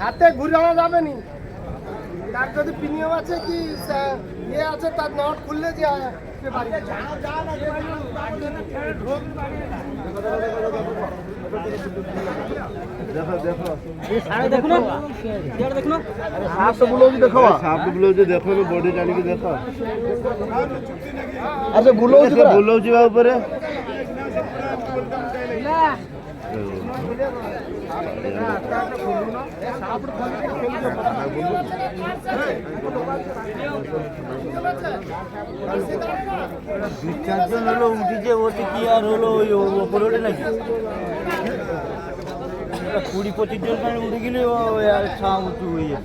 হাতে ঘুরানো যাবে নি, তার যদি প্রিমিয়াম আছে কি ইয়ে আছে তার নট খুললে যে দেখো দেখো দেখো না দেখো না সাপ তো বুলাউজি দেখো, সাপ বুলাউজি দেখো, বডি টানিକି ଦେଖ। আচ্ছা ବୁଲଉଛି ବା ଉପରେ। চারজন হলো উঠিছে, ওটি কি আর হলো ওই ওপরে ওঠে নাকি? 20-25 জন মানে উঠে গেলে ছা উঁচু হয়ে যেত।